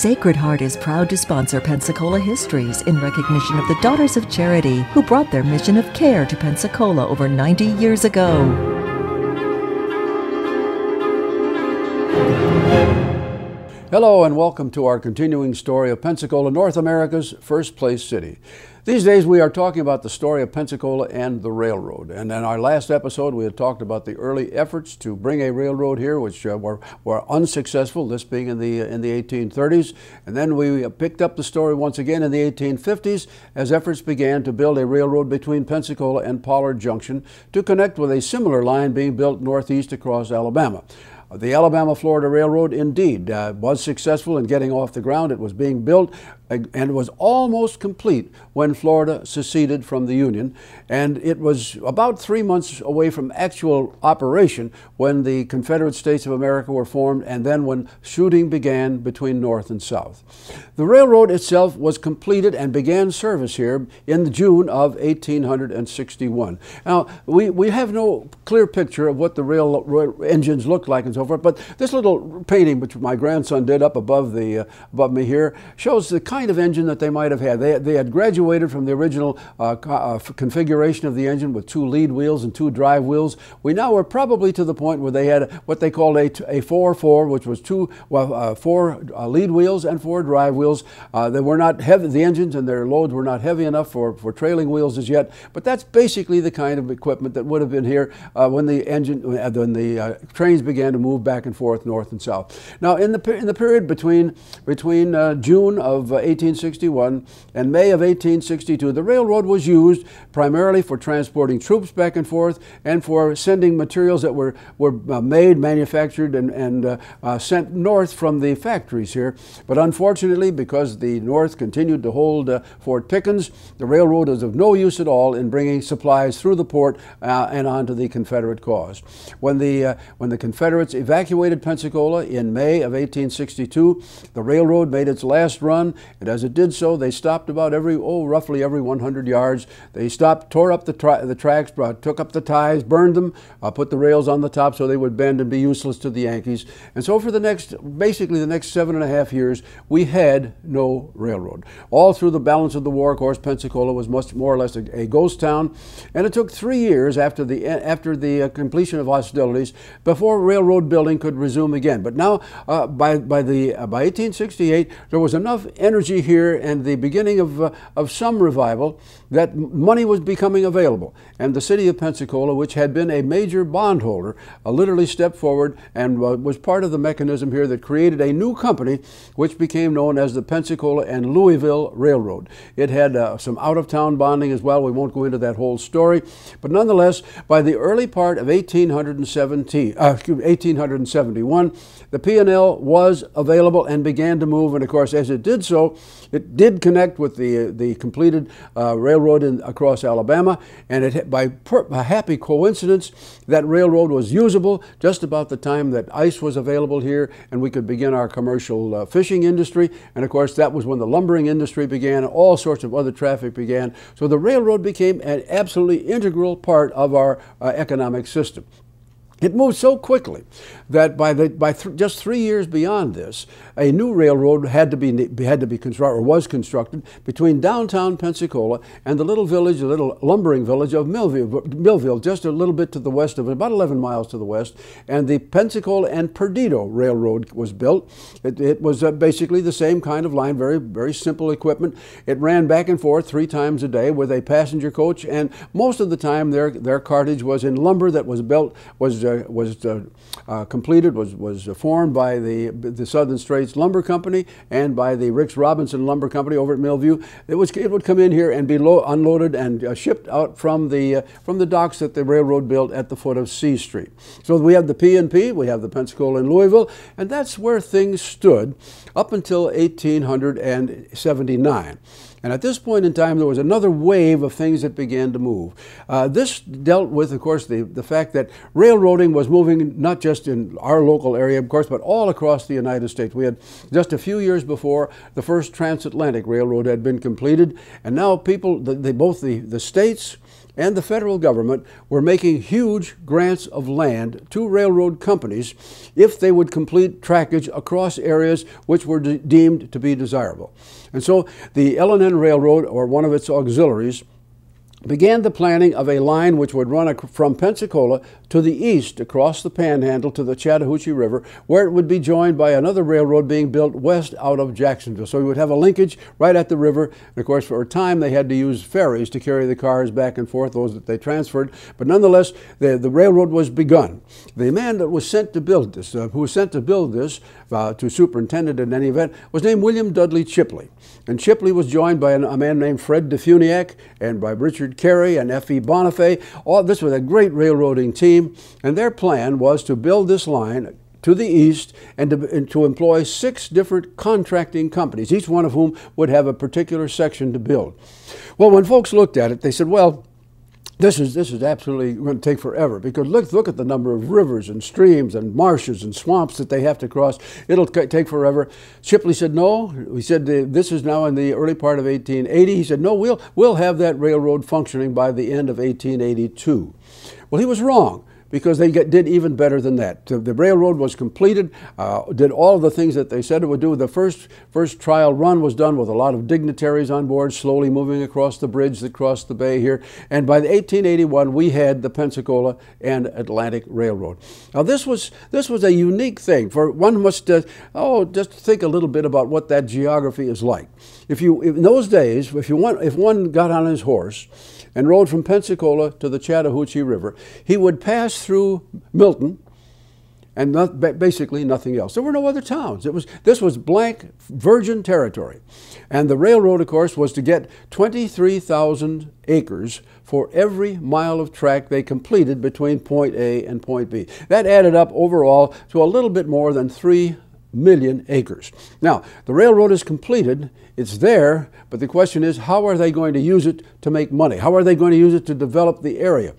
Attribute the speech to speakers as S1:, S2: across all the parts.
S1: Sacred Heart is proud to sponsor Pensacola Histories in recognition of the Daughters of Charity who brought their mission of care to Pensacola over 90 years ago.
S2: Hello and welcome to our continuing story of Pensacola, North America's first place city. These days we are talking about the story of Pensacola and the railroad. And in our last episode we had talked about the early efforts to bring a railroad here, which were unsuccessful, this being in the 1830s. And then we picked up the story once again in the 1850s as efforts began to build a railroad between Pensacola and Pollard Junction to connect with a similar line being built northeast across Alabama. The Alabama-Florida Railroad indeed was successful in getting off the ground. It was being built and was almost complete when Florida seceded from the Union. And it was about 3 months away from actual operation when the Confederate States of America were formed and then when shooting began between North and South. The railroad itself was completed and began service here in June of 1861. Now, we have no clear picture of what the rail engines looked like and so forth, but this little painting which my grandson did up above me here shows the kind of engine that they might have had. They had graduated from the original configuration of the engine with 2 lead wheels and 2 drive wheels. We now are probably to the point where they had what they called a 4-4, which was 4 lead wheels and 4 drive wheels. They were not heavy, the engines and their loads were not heavy enough for trailing wheels as yet, but that's basically the kind of equipment that would have been here when the trains began to move back and forth north and south. Now in the period between June of 1861 and May of 1862, the railroad was used primarily for transporting troops back and forth and for sending materials that were made, manufactured, and sent north from the factories here. But unfortunately, because the North continued to hold Fort Pickens, the railroad was of no use at all in bringing supplies through the port and onto the Confederate cause. When the Confederates evacuated Pensacola in May of 1862, the railroad made its last run, and as it did so, they stopped about roughly every 100 yards. They stopped, tore up the tracks, took up the ties, burned them, put the rails on the top so they would bend and be useless to the Yankees. And so for basically the next 7.5 years, we had no railroad. All through the balance of the war, of course, Pensacola was much more or less a ghost town, and it took 3 years after the completion of hostilities before railroad building could resume again. But now, by 1868, there was enough energy here and the beginning of some revival that money was becoming available. And the city of Pensacola, which had been a major bondholder, literally stepped forward and was part of the mechanism here that created a new company which became known as the Pensacola and Louisville Railroad. It had some out-of-town bonding as well. We won't go into that whole story. But nonetheless, by the early part of 1871, the P&L was available and began to move. And of course, as it did so, it did connect with the completed railroad across Alabama, and by a happy coincidence, that railroad was usable just about the time that ice was available here and we could begin our commercial fishing industry. And of course, that was when the lumbering industry began, all sorts of other traffic began. So the railroad became an absolutely integral part of our economic system. It moved so quickly that just 3 years beyond this, a new railroad had to be constructed, or was constructed, between downtown Pensacola and the little lumbering village of Millville, just a little bit to the west of it, about 11 miles to the west. And the Pensacola and Perdido Railroad was built. It was basically the same kind of line, very, very simple equipment. It ran back and forth 3 times a day with a passenger coach, and most of the time their cartage was in lumber that was built, was formed by the Southern Straits Lumber Company and by the Ricks Robinson Lumber Company over at Millview. It would come in here and be unloaded and shipped out from the docks that the railroad built at the foot of C Street. So we have the P&P, we have the Pensacola and Louisville, and that's where things stood up until 1879. And at this point in time, there was another wave of things that began to move. This dealt with, of course, the fact that railroading was moving not just in our local area, of course, but all across the United States. We had just a few years before the first transatlantic railroad had been completed, and now people, both the states and the federal government were making huge grants of land to railroad companies if they would complete trackage across areas which were deemed to be desirable. And so the L&N Railroad, or one of its auxiliaries, began the planning of a line which would run from Pensacola to the east across the Panhandle to the Chattahoochee River, where it would be joined by another railroad being built west out of Jacksonville. So we would have a linkage right at the river. And of course, for a time, they had to use ferries to carry the cars back and forth, those that they transferred. But nonetheless, the railroad was begun. The man that was sent to build this, to superintend it in any event, was named William Dudley Chipley. And Chipley was joined by a man named Fred DeFuniak and by Richard Carey and F.E. Bonifay. This was a great railroading team, and their plan was to build this line to the east and to employ 6 different contracting companies, each one of whom would have a particular section to build. Well, when folks looked at it, they said, well, this is absolutely going to take forever, because look at the number of rivers and streams and marshes and swamps that they have to cross. It'll take forever. Chipley said no. He said this is now in the early part of 1880. He said no, we'll have that railroad functioning by the end of 1882. Well, he was wrong, because they did even better than that. The railroad was completed, did all of the things that they said it would do. The first trial run was done with a lot of dignitaries on board, slowly moving across the bridge that crossed the bay here. And by 1881, we had the Pensacola and Atlantic Railroad. Now, this was a unique thing. For one must just think a little bit about what that geography is like. In those days, if one got on his horse and rode from Pensacola to the Chattahoochee River, he would pass through Milton and basically nothing else. There were no other towns. This was blank virgin territory. And the railroad, of course, was to get 23,000 acres for every mile of track they completed between point A and point B. That added up overall to a little bit more than 3 million acres. Now, the railroad is completed, it's there, but the question is, how are they going to use it to make money? How are they going to use it to develop the area?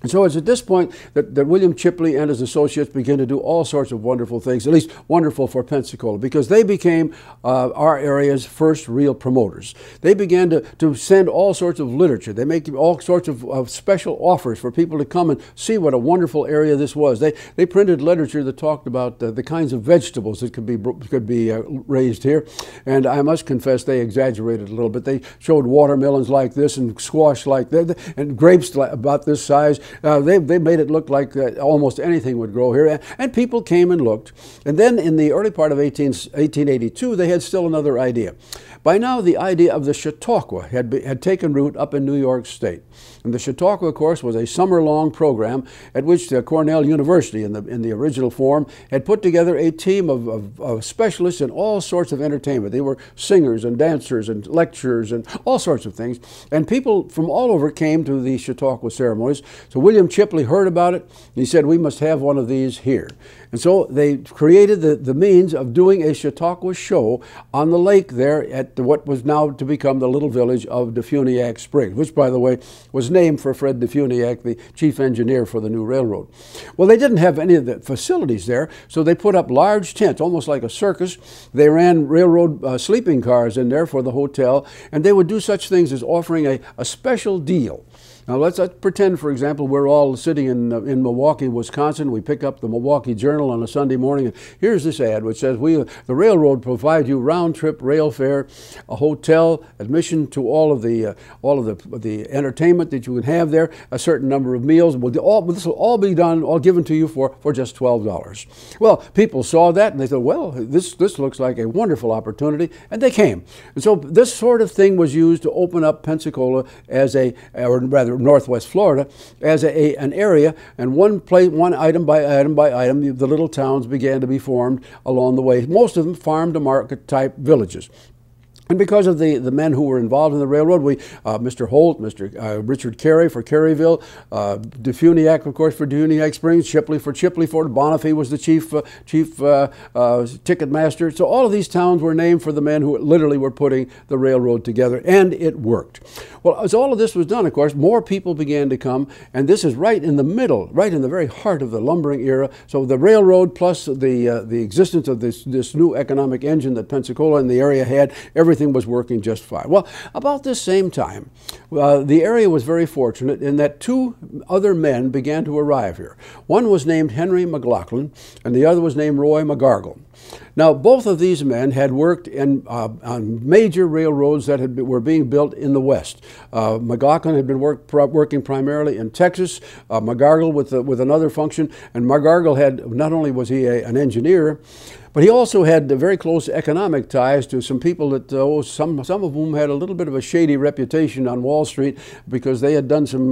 S2: And so it's at this point that William Chipley and his associates began to do all sorts of wonderful things, at least wonderful for Pensacola, because they became our area's first real promoters. They began to send all sorts of literature. They make all sorts of special offers for people to come and see what a wonderful area this was. They printed literature that talked about the kinds of vegetables that could be raised here. And I must confess, they exaggerated a little bit. They showed watermelons like this and squash like that and grapes about this size. They made it look like almost anything would grow here, and people came and looked. And then in the early part of 1882, they had still another idea. By now, the idea of the Chautauqua had taken root up in New York State. And the Chautauqua, of course, was a summer-long program at which Cornell University, in the original form, had put together a team of specialists in all sorts of entertainment. They were singers and dancers and lecturers and all sorts of things. And people from all over came to the Chautauqua ceremonies. So William Chipley heard about it, and he said, we must have one of these here. And so they created the means of doing a Chautauqua show on the lake there at what was now to become the little village of DeFuniak Springs, which, by the way, was named for Fred DeFuniak, the chief engineer for the new railroad. Well, they didn't have any of the facilities there, so they put up large tents, almost like a circus. They ran railroad sleeping cars in there for the hotel, and they would do such things as offering a special deal. Now, let's pretend, for example, we're all sitting in Milwaukee, Wisconsin. We pick up the Milwaukee Journal on a Sunday morning, and here's this ad which says, the railroad provides you round-trip rail fare, a hotel, admission to all of the entertainment that you can have there, a certain number of meals. This will all be done, all given to you for just $12. Well, people saw that, and they thought, well, this looks like a wonderful opportunity, and they came. And so this sort of thing was used to open up Pensacola as or rather Northwest Florida, as an area, and one item by item, the little towns began to be formed along the way. Most of them farm-to-market type villages. And because of the men who were involved in the railroad, Mr. Holt, Mr. Richard Carey for Caryville, DeFuniak, of course, for DeFuniak Springs, Chipley for Chipley Fort, Bonifay was the chief ticket master. So all of these towns were named for the men who literally were putting the railroad together, and it worked. Well, as all of this was done, of course, more people began to come, and this is right in the middle, right in the very heart of the lumbering era. So the railroad plus the existence of this new economic engine that Pensacola and the area had, everything everything was working just fine. Well, about this same time, the area was very fortunate in that two other men began to arrive here. One was named Henry McLaughlin, and the other was named Roy McGargle. Now, both of these men had worked on major railroads that were being built in the West. McLaughlin had been working primarily in Texas, McGargle with another function, and McGargle had, not only was he an engineer, but he also had very close economic ties to some people that, some of whom had a little bit of a shady reputation on Wall Street because they had done some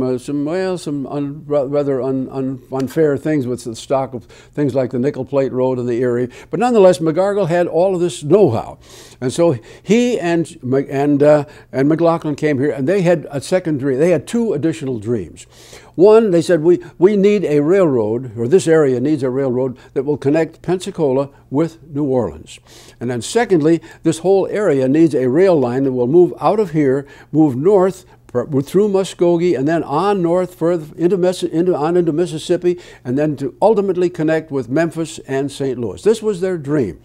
S2: rather unfair things with the stock of things like the Nickel Plate Road and the Erie. But nonetheless, McGargle had all of this know-how, and so he and McLaughlin came here, and they had a second dream. They had two additional dreams. One, they said, we need a railroad, or this area needs a railroad that will connect Pensacola with New Orleans. And then secondly, this whole area needs a rail line that will move out of here, move north, through Muskogee, and then on north further into Mississippi, and then to ultimately connect with Memphis and St. Louis. This was their dream.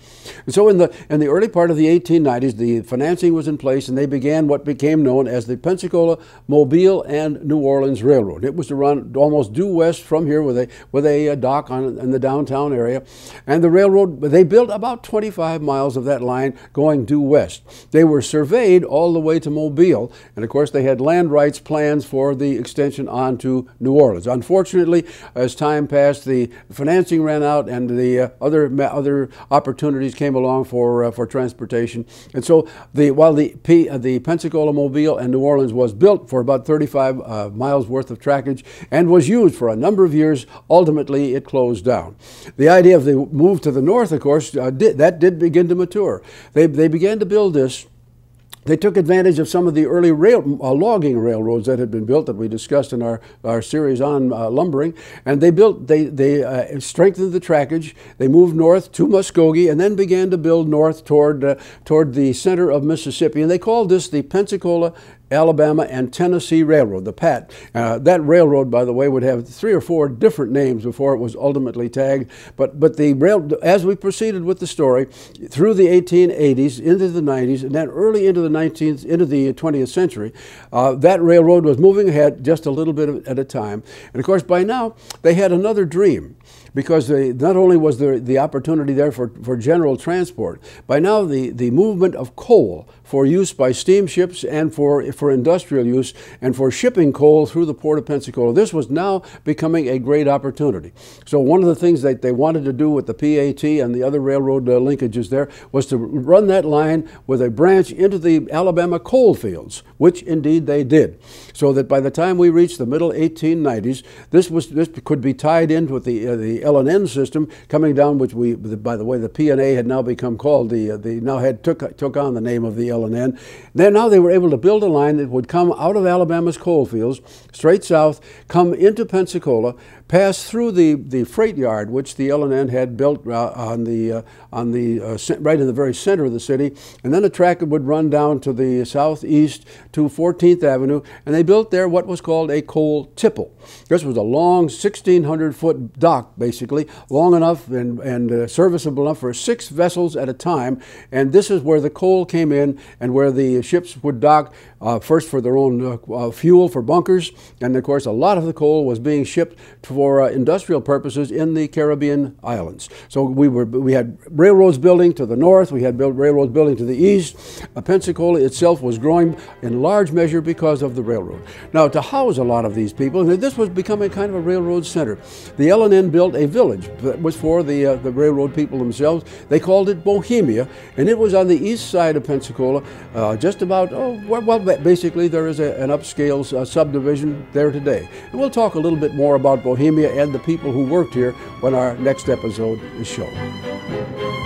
S2: And so in the early part of the 1890s, the financing was in place, and they began what became known as the Pensacola, Mobile, and New Orleans Railroad. It was to run almost due west from here with a dock in the downtown area. And the railroad, they built about 25 miles of that line going due west. They were surveyed all the way to Mobile, and of course they had land rights plans for the extension on to New Orleans. Unfortunately, as time passed, the financing ran out, and the other opportunities came along for transportation. And so, while the Pensacola, Mobile, and New Orleans was built for about 35 miles worth of trackage and was used for a number of years, ultimately it closed down. The idea of the move to the north, of course, did begin to mature. They began to build this. They took advantage of some of the early logging railroads that had been built that we discussed in our series on lumbering, and they strengthened the trackage. They moved north to Muskogee and then began to build north toward the center of Mississippi, and they called this the Pensacola, Alabama, and Tennessee Railroad, the PAT. That railroad, by the way, would have 3 or 4 different names before it was ultimately tagged. But as we proceeded with the story, through the 1880s, into the 90s, and then early into the 20th century, that railroad was moving ahead just a little bit at a time. And of course, by now, they had another dream, because not only was there the opportunity there for general transport, by now the movement of coal for use by steamships and for industrial use and for shipping coal through the port of Pensacola, this was now becoming a great opportunity. So one of the things that they wanted to do with the PAT and the other railroad linkages there was to run that line with a branch into the Alabama coal fields, which indeed they did. So that by the time we reached the middle 1890s, this could be tied in with the L&N system coming down, which by the way, the P&A had now become called took on the name of the L&N. Now they were able to build a line that would come out of Alabama's coal fields, straight south, come into Pensacola, pass through the freight yard, which the L&N had built right in the very center of the city, and then a track would run down to the southeast to 14th Avenue, and they built there what was called a coal tipple. This was a long 1,600-foot dock, basically, long enough and serviceable enough for 6 vessels at a time, and this is where the coal came in and where the ships would dock, first for their own fuel for bunkers, and of course a lot of the coal was being shipped for industrial purposes in the Caribbean islands. So we had railroads building to the north, we had railroads building to the east. Pensacola itself was growing in large measure because of the railroad. Now, to house a lot of these people, this was becoming kind of a railroad center. The L&N built a village that was for the railroad people themselves. They called it Bohemia, and it was on the east side of Pensacola, just about, basically there is an upscale subdivision there today. And we'll talk a little bit more about Bohemia and the people who worked here when our next episode is shown.